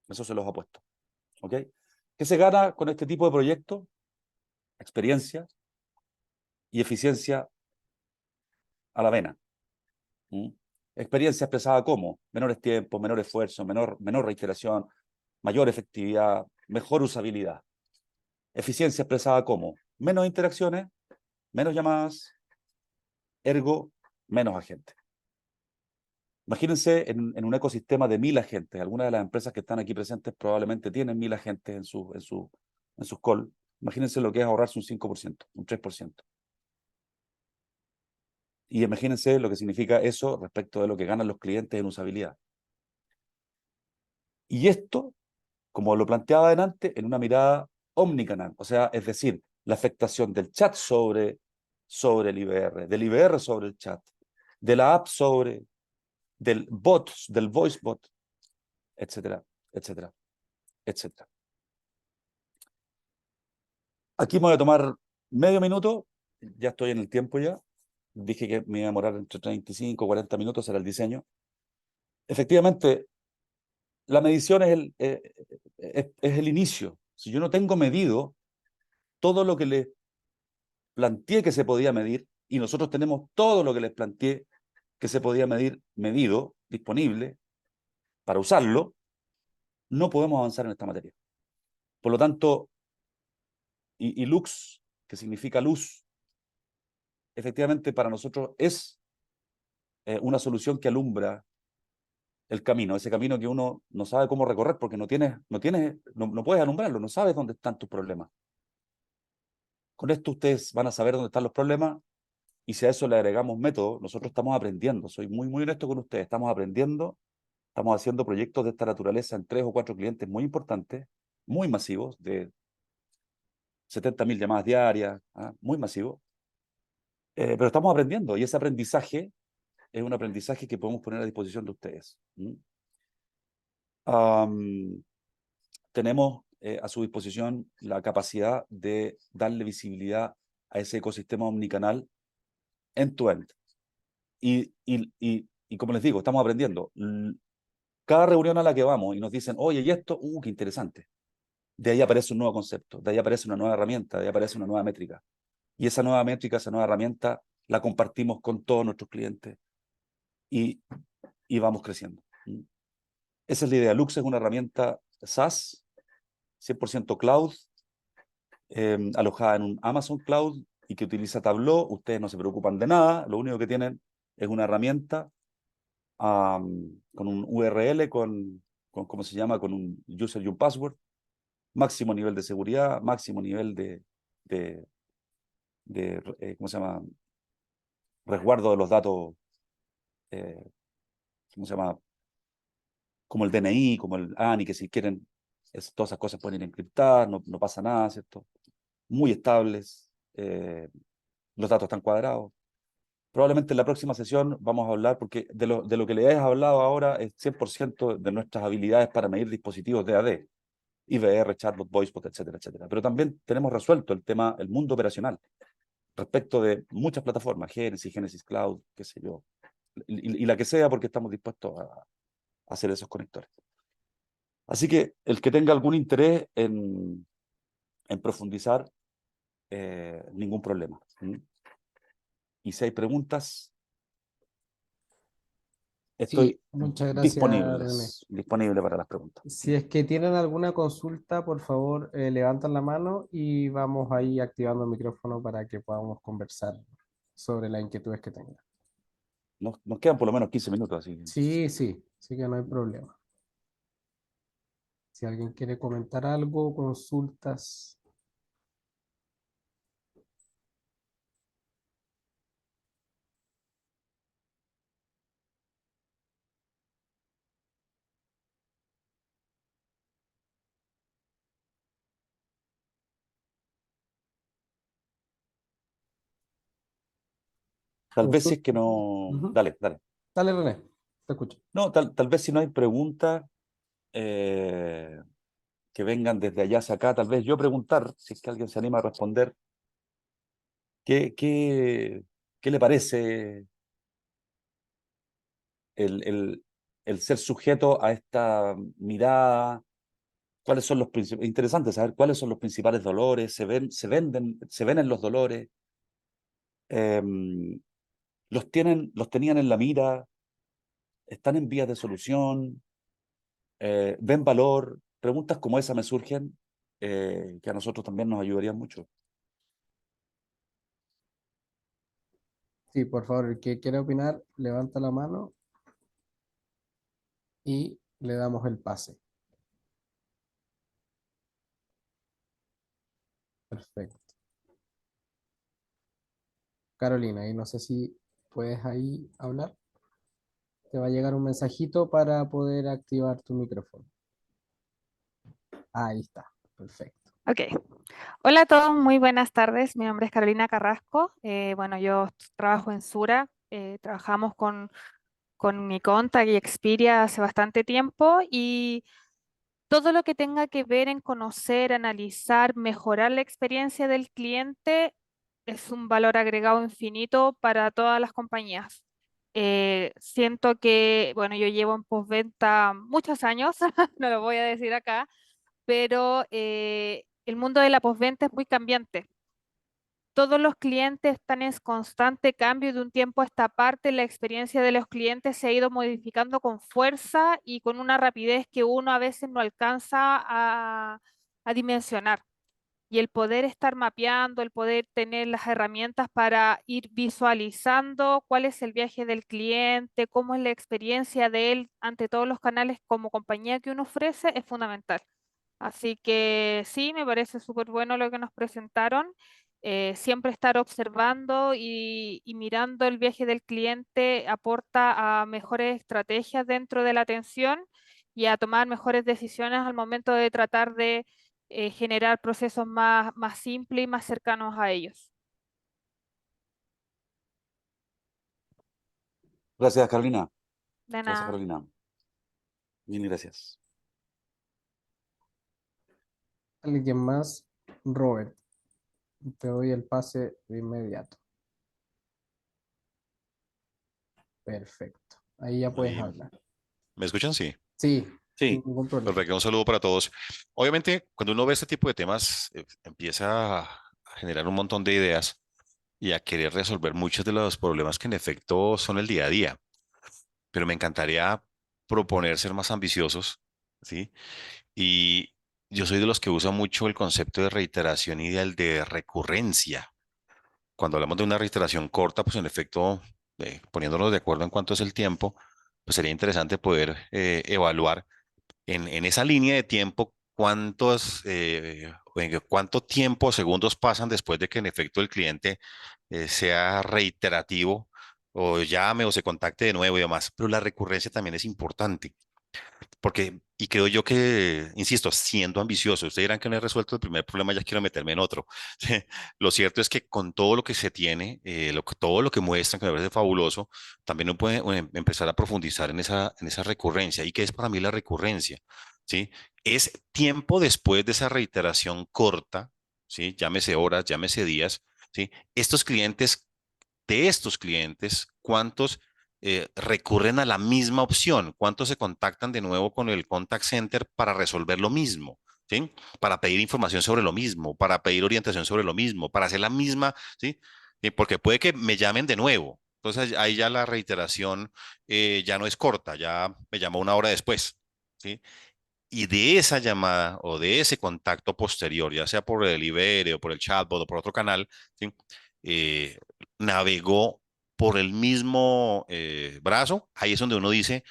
Eso se los apuesto. ¿Ok? ¿Qué se gana con este tipo de proyectos? Experiencia y eficiencia a la vena. ¿Mm? Experiencia expresada como menores tiempos, menor esfuerzo, menor reiteración, mayor efectividad, mejor usabilidad. Eficiencia expresada como menos interacciones, menos llamadas, ergo, menos agentes. Imagínense en un ecosistema de 1000 agentes. Algunas de las empresas que están aquí presentes probablemente tienen 1000 agentes en sus call. Imagínense lo que es ahorrarse un 5%, un 3%. Y imagínense lo que significa eso respecto de lo que ganan los clientes en usabilidad. Y esto, como lo planteaba adelante, en una mirada omnicanal. O sea, es decir, la afectación del chat sobre el IVR, del IVR sobre el chat, de la app del bot, del voice bot, etcétera, etcétera, etcétera. Aquí me voy a tomar medio minuto, ya estoy en el tiempo ya. Dije que me iba a demorar entre 35 y 40 minutos, era el diseño. Efectivamente, la medición es el inicio. Si yo no tengo medido todo lo que les planteé que se podía medir, y nosotros tenemos todo lo que les planteé que se podía medir, medido, disponible, para usarlo, no podemos avanzar en esta materia. Por lo tanto, y Lux que significa luz, efectivamente para nosotros es una solución que alumbra el camino, ese camino que uno no sabe cómo recorrer porque no puedes alumbrarlo, no sabes dónde están tus problemas. Con esto ustedes van a saber dónde están los problemas, y si a eso le agregamos método, nosotros estamos aprendiendo, soy muy, muy honesto con ustedes, estamos aprendiendo, estamos haciendo proyectos de esta naturaleza en 3 o 4 clientes muy importantes, muy masivos, de 70.000 llamadas diarias, muy masivos, pero estamos aprendiendo, y ese aprendizaje es un aprendizaje que podemos poner a disposición de ustedes. Tenemos a su disposición la capacidad de darle visibilidad a ese ecosistema omnicanal end-to-end. Y como les digo, estamos aprendiendo. Cada reunión a la que vamos y nos dicen, oye, ¿y esto? Qué interesante. De ahí aparece un nuevo concepto, de ahí aparece una nueva herramienta, de ahí aparece una nueva métrica. Y esa nueva métrica, esa nueva herramienta, la compartimos con todos nuestros clientes y, y vamos creciendo. Esa es la idea. Lux es una herramienta SaaS, 100% cloud, alojada en un Amazon Cloud y que utiliza Tableau. Ustedes no se preocupan de nada, lo único que tienen es una herramienta con un URL, ¿cómo se llama? Con un user y un password, máximo nivel de seguridad, máximo nivel ¿cómo se llama? Resguardo de los datos, ¿cómo se llama? Como el DNI, como el ANI, que si quieren, todas esas cosas pueden ir encriptadas, no pasa nada, ¿cierto? Muy estables, los datos están cuadrados. Probablemente en la próxima sesión vamos a hablar, porque de lo que les he hablado ahora es 100% de nuestras habilidades para medir dispositivos DAD, IVR, chatbot, voicebot, etcétera, etcétera. Pero también tenemos resuelto el tema, el mundo operacional, respecto de muchas plataformas, Genesis Cloud, qué sé yo, y la que sea, porque estamos dispuestos a hacer esos conectores. Así que el que tenga algún interés en profundizar, ningún problema. Y si hay preguntas, Sí, estoy muchas gracias, René. disponible para las preguntas. Si es que tienen alguna consulta, por favor, levantan la mano y vamos ahí activando el micrófono para que podamos conversar sobre las inquietudes que tengan. Nos quedan por lo menos 15 minutos, así que... Sí, sí, sí que no hay problema. Si alguien quiere comentar algo, consultas. Tal vez si es Consulta. que no... Ujú. Dale, dale. Dale, René, te escucho. No, tal vez si no hay preguntas que vengan desde allá hacia acá, tal vez yo preguntar, si es que alguien se anima a responder, ¿qué, qué, qué le parece el ser sujeto a esta mirada? ¿Cuáles son los principales? Interesante saber cuáles son los principales dolores, se ven en los dolores, Em, los tenían en la mira, están en vías de solución, ven valor. Preguntas como esa me surgen, que a nosotros también nos ayudarían mucho. Sí, por favor, el que quiera opinar, levanta la mano y le damos el pase. Perfecto. Carolina, y no sé si puedes ahí hablar. Te va a llegar un mensajito para poder activar tu micrófono. Ahí está, perfecto. Ok. Hola a todos, muy buenas tardes. Mi nombre es Carolina Carrasco. Bueno, yo trabajo en Sura. Trabajamos con mi Contact y Xperia hace bastante tiempo y todo lo que tenga que ver en conocer, analizar, mejorar la experiencia del cliente es un valor agregado infinito para todas las compañías. Siento que, bueno, yo llevo en postventa muchos años, no lo voy a decir acá, pero el mundo de la postventa es muy cambiante. Todos los clientes están en constante cambio y de un tiempo a esta parte la experiencia de los clientes se ha ido modificando con fuerza y con una rapidez que uno a veces no alcanza a dimensionar. y el poder estar mapeando, el poder tener las herramientas para ir visualizando cuál es el viaje del cliente, cómo es la experiencia de él ante todos los canales como compañía que uno ofrece, es fundamental. Así que sí, me parece súper bueno lo que nos presentaron. Siempre estar observando y mirando el viaje del cliente aporta a mejores estrategias dentro de la atención y a tomar mejores decisiones al momento de tratar de generar procesos más simples y más cercanos a ellos. Gracias, Carolina. De Gracias, nada. Carolina. Bien, gracias. ¿Alguien más? Robert, te doy el pase de inmediato. Perfecto. Ahí ya puedes Ahí, hablar. ¿me escuchan? Sí. Sí, sin Sí, ningún problema. Perfecto, un saludo para todos. Obviamente, cuando uno ve este tipo de temas, empieza a generar un montón de ideas y a querer resolver muchos de los problemas que en efecto son el día a día. Pero me encantaría proponer ser más ambiciosos, ¿sí? Y yo soy de los que usa mucho el concepto de reiteración y el de recurrencia. Cuando hablamos de una reiteración corta, pues en efecto, poniéndonos de acuerdo en cuánto es el tiempo, pues sería interesante poder evaluar en esa línea de tiempo, o en cuánto tiempo, segundos pasan después de que en efecto el cliente sea reiterativo o llame o se contacte de nuevo y demás. Pero la recurrencia también es importante, porque, y creo yo que, insisto, siendo ambicioso, ustedes dirán que no he resuelto el primer problema, ya quiero meterme en otro. Lo cierto es que con todo lo que se tiene, todo lo que muestran, que me parece fabuloso, también uno puede empezar a profundizar en esa recurrencia. ¿Y qué es para mí la recurrencia? ¿Sí? Es tiempo después de esa reiteración corta, ¿sí? Llámese horas, llámese días, ¿sí? Estos clientes de estos clientes, ¿cuántos recurren a la misma opción? ¿Cuántos se contactan de nuevo con el contact center para resolver lo mismo? ¿Sí? Para pedir información sobre lo mismo, para pedir orientación sobre lo mismo, para hacer la misma, ¿sí? Porque puede que me llamen de nuevo. Entonces ahí ya la reiteración ya no es corta, ya me llamó una hora después, ¿sí? Y de esa llamada o de ese contacto posterior, ya sea por el IBR o por el chatbot o por otro canal, ¿sí? Eh, navegó por el mismo brazo, ahí es donde uno dice,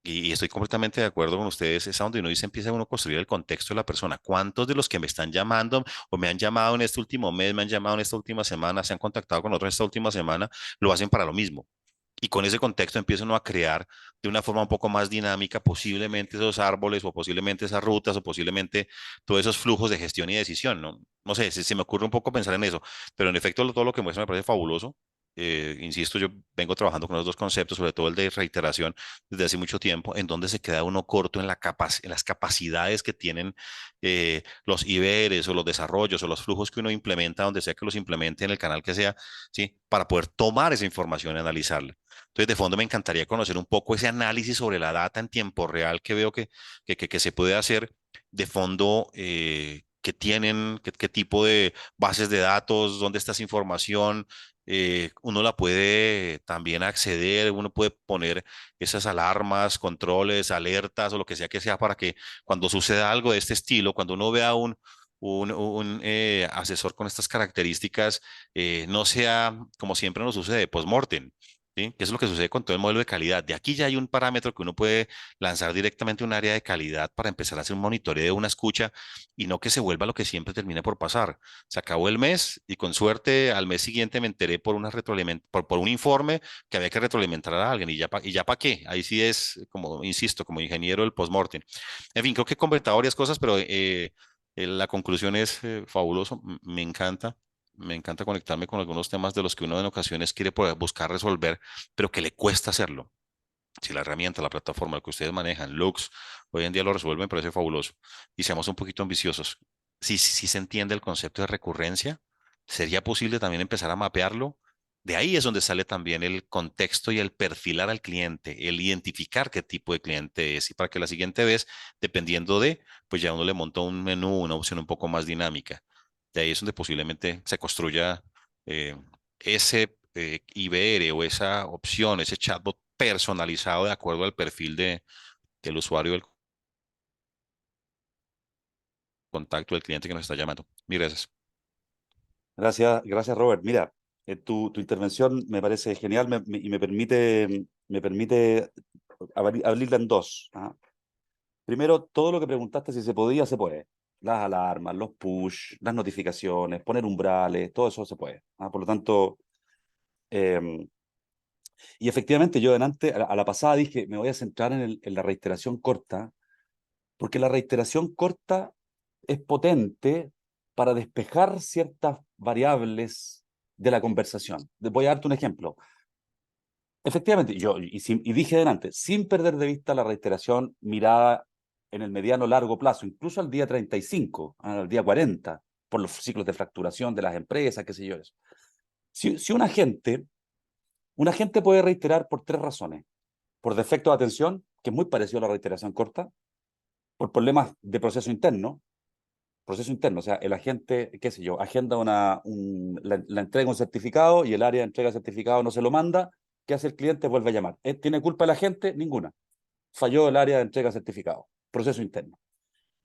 y estoy completamente de acuerdo con ustedes, es a donde uno dice, empieza uno a construir el contexto de la persona. ¿Cuántos de los que me están llamando o me han llamado en este último mes, me han llamado en esta última semana, se han contactado con otros esta última semana, lo hacen para lo mismo? Y con ese contexto empieza uno a crear de una forma un poco más dinámica posiblemente esos árboles o posiblemente esas rutas o posiblemente todos esos flujos de gestión y decisión, ¿no? No sé, se me ocurre un poco pensar en eso, pero en efecto todo lo que muestra me parece fabuloso. Insisto, yo vengo trabajando con los dos conceptos, sobre todo el de reiteración, desde hace mucho tiempo, en donde se queda uno corto en en las capacidades que tienen los IBRs o los desarrollos o los flujos que uno implementa, donde sea que los implemente en el canal que sea, ¿sí? Para poder tomar esa información y analizarla. Entonces, de fondo me encantaría conocer un poco ese análisis sobre la data en tiempo real que veo que se puede hacer de fondo. ¿Qué tienen? ¿Qué tipo de bases de datos? ¿Dónde está esa información? Uno la puede también acceder, uno puede poner esas alarmas, controles, alertas o lo que sea para que cuando suceda algo de este estilo, cuando uno vea un asesor con estas características, no sea como siempre nos sucede, post-mortem. ¿Sí? Que es lo que sucede con todo el modelo de calidad. De aquí ya hay un parámetro que uno puede lanzar directamente a un área de calidad para empezar a hacer un monitoreo, una escucha y no que se vuelva lo que siempre termine por pasar. Se acabó el mes y con suerte al mes siguiente me enteré por por un informe que había que retroalimentar a alguien y ya para qué. Ahí sí es, como insisto, como ingeniero del postmortem. En fin, creo que he comentado varias cosas, pero la conclusión es fabuloso. Me encanta. Me encanta conectarme con algunos temas de los que uno en ocasiones quiere poder buscar resolver, pero que le cuesta hacerlo. Si la herramienta, la plataforma, lo que ustedes manejan, Lux, hoy en día lo resuelven, me parece fabuloso. Y seamos un poquito ambiciosos. Si se entiende el concepto de recurrencia, sería posible también empezar a mapearlo. De ahí es donde sale también el contexto y el perfilar al cliente, el identificar qué tipo de cliente es. Y para que la siguiente vez, dependiendo de, pues ya uno le monta un menú, una opción un poco más dinámica. De ahí es donde posiblemente se construya eh, ese IBR o esa opción, ese chatbot personalizado de acuerdo al perfil del usuario. contacto del cliente que nos está llamando. Mil gracias. Gracias Robert. Mira, tu intervención me parece genial y me permite abrirla en dos. ¿Ah? Primero, todo lo que preguntaste si se podía, se puede. Las alarmas, los push, las notificaciones, poner umbrales, todo eso se puede. ¿Ah? Por lo tanto, eh, y efectivamente yo delante, a la pasada dije, me voy a centrar en la reiteración corta, porque la reiteración corta es potente para despejar ciertas variables de la conversación. Voy a darte un ejemplo. Efectivamente, y dije delante, sin perder de vista la reiteración mirada en el mediano largo plazo, incluso al día 35, al día 40, por los ciclos de fracturación de las empresas, qué sé yo. Eso. Si un agente puede reiterar por tres razones. Por defecto de atención, que es muy parecido a la reiteración corta, por problemas de proceso interno, o sea, el agente, qué sé yo, agenda la entrega de un certificado y el área de entrega de certificado no se lo manda, ¿qué hace el cliente? Vuelve a llamar. ¿Tiene culpa el agente? Ninguna. Falló el área de entrega de certificado, proceso interno.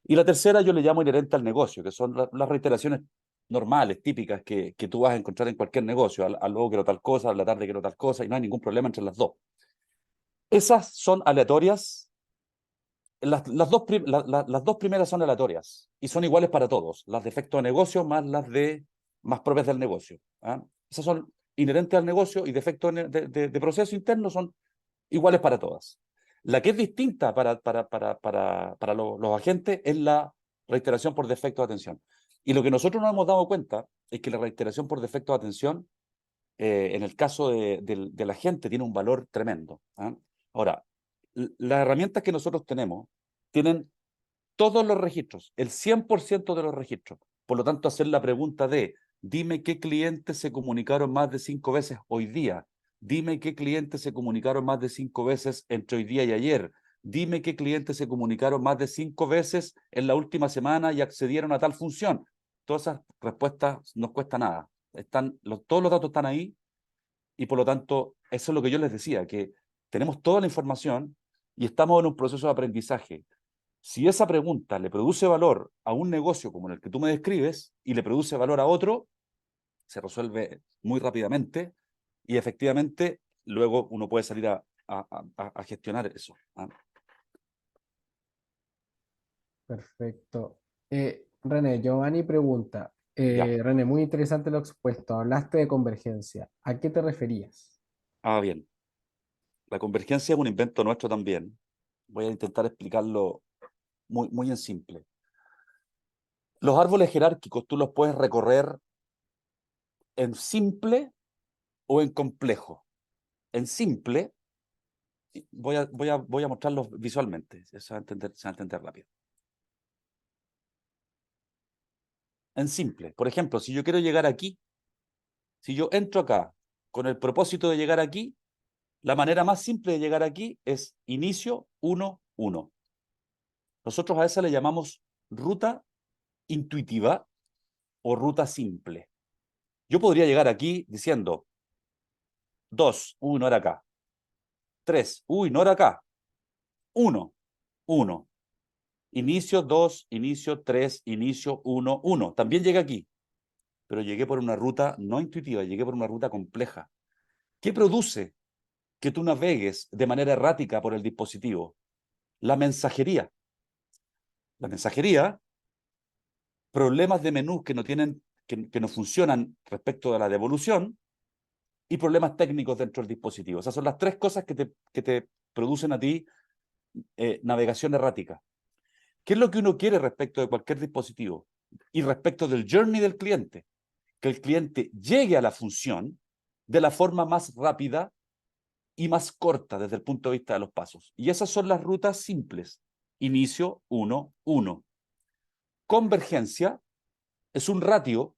Y la tercera yo le llamo inherente al negocio, que son las reiteraciones normales, típicas, que tú vas a encontrar en cualquier negocio. Al luego quiero tal cosa, a la tarde quiero tal cosa, y no hay ningún problema entre las dos. Esas son aleatorias. Las dos primeras son aleatorias y son iguales para todos, las de efecto de negocio más propias del negocio. ¿Ah? Esas son inherentes al negocio y de efecto de proceso interno son iguales para todas. La que es distinta para los agentes es la reiteración por defecto de atención. Y lo que nosotros nos hemos dado cuenta es que la reiteración por defecto de atención, en el caso del agente, tiene un valor tremendo. ¿Ah? Ahora, las herramientas que nosotros tenemos tienen todos los registros, el 100% de los registros. Por lo tanto, hacer la pregunta de, dime qué clientes se comunicaron más de 5 veces hoy día. Dime qué clientes se comunicaron más de 5 veces entre hoy día y ayer. Dime qué clientes se comunicaron más de 5 veces en la última semana y accedieron a tal función. Todas esas respuestas no cuesta nada. Todos los datos están ahí y por lo tanto, eso es lo que yo les decía, que tenemos toda la información y estamos en un proceso de aprendizaje. Si esa pregunta le produce valor a un negocio como el que tú me describes y le produce valor a otro, se resuelve muy rápidamente y efectivamente luego uno puede salir a gestionar eso. ¿Ah? Perfecto. René, Giovanni pregunta, Ya. René, muy interesante lo expuesto. Hablaste de convergencia. ¿A qué te referías? Bien. La convergencia es un invento nuestro también. Voy a intentar explicarlo muy en simple. Los árboles jerárquicos tú los puedes recorrer en simple o en complejo. En simple, voy a mostrarlos visualmente, se va a entender rápido. En simple, por ejemplo, si yo quiero llegar aquí, si yo entro acá con el propósito de llegar aquí, la manera más simple de llegar aquí es inicio 1, 1. Nosotros a esa le llamamos ruta intuitiva o ruta simple. Yo podría llegar aquí diciendo 2, uy, no era acá. 3, uy, no era acá. 1, 1. Inicio 2, inicio 3, inicio 1, 1. También llegué aquí, pero llegué por una ruta no intuitiva, llegué por una ruta compleja. ¿Qué produce que tú navegues de manera errática por el dispositivo? La mensajería. La mensajería, problemas de menús que no funcionan respecto de la devolución y problemas técnicos dentro del dispositivo. Esas son las tres cosas que te producen a ti navegación errática. ¿Qué es lo que uno quiere respecto de cualquier dispositivo? Y respecto del journey del cliente, que el cliente llegue a la función de la forma más rápida y más corta desde el punto de vista de los pasos. Y esas son las rutas simples. Inicio 1, 1. Convergencia es un ratio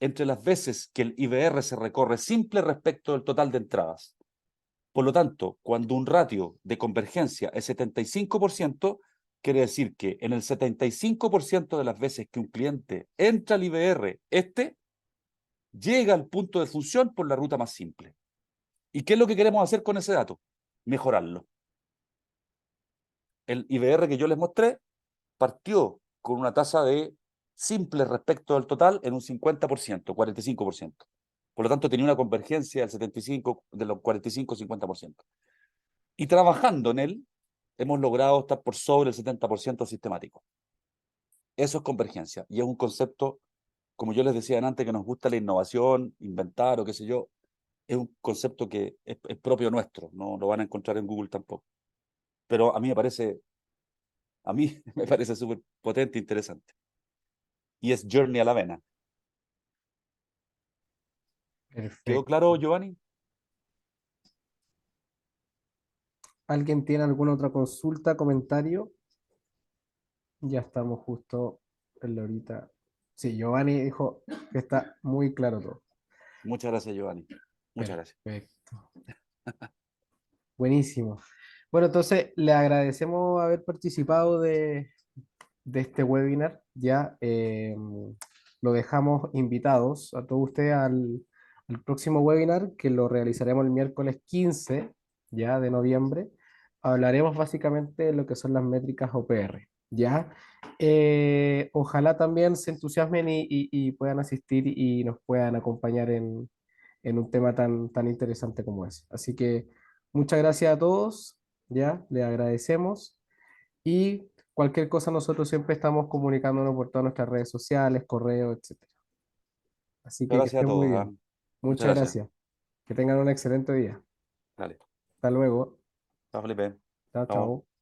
entre las veces que el IVR se recorre simple respecto del total de entradas. Por lo tanto, cuando un ratio de convergencia es 75%, quiere decir que en el 75% de las veces que un cliente entra al IVR, llega al punto de función por la ruta más simple. ¿Y qué es lo que queremos hacer con ese dato? Mejorarlo. El IVR que yo les mostré partió con una tasa de simples respecto del total en un 50%, 45%. Por lo tanto, tenía una convergencia del 75, de los 45-50%. Y trabajando en él, hemos logrado estar por sobre el 70% sistemático. Eso es convergencia. Y es un concepto, como yo les decía antes, que nos gusta la innovación, inventar o qué sé yo, es un concepto que es propio nuestro, no lo van a encontrar en Google tampoco. Pero a mí me parece súper potente e interesante. Y es Journey a la vena. ¿Quedó Perfecto. claro, Giovanni? ¿Alguien tiene alguna otra consulta, comentario? Ya estamos justo en la horita. Sí, Giovanni dijo que está muy claro todo. Muchas gracias, Giovanni. Muchas gracias. Perfecto. Buenísimo. Bueno, entonces le agradecemos haber participado de este webinar. Ya lo dejamos invitados a todos ustedes al próximo webinar que lo realizaremos el miércoles 15 ya de noviembre. Hablaremos básicamente de lo que son las métricas OPR. ¿Ya? Ojalá también se entusiasmen y puedan asistir y nos puedan acompañar en un tema tan interesante como ese. Así que muchas gracias a todos, ¿ya? Les agradecemos y cualquier cosa nosotros siempre estamos comunicándonos por todas nuestras redes sociales, correo, etcétera. Así que Gracias a estén muy todos. bien. Muchas Muchas gracias. gracias. Que tengan un excelente día. Dale. Hasta luego. Chao, Felipe. Chao, Chao. chao.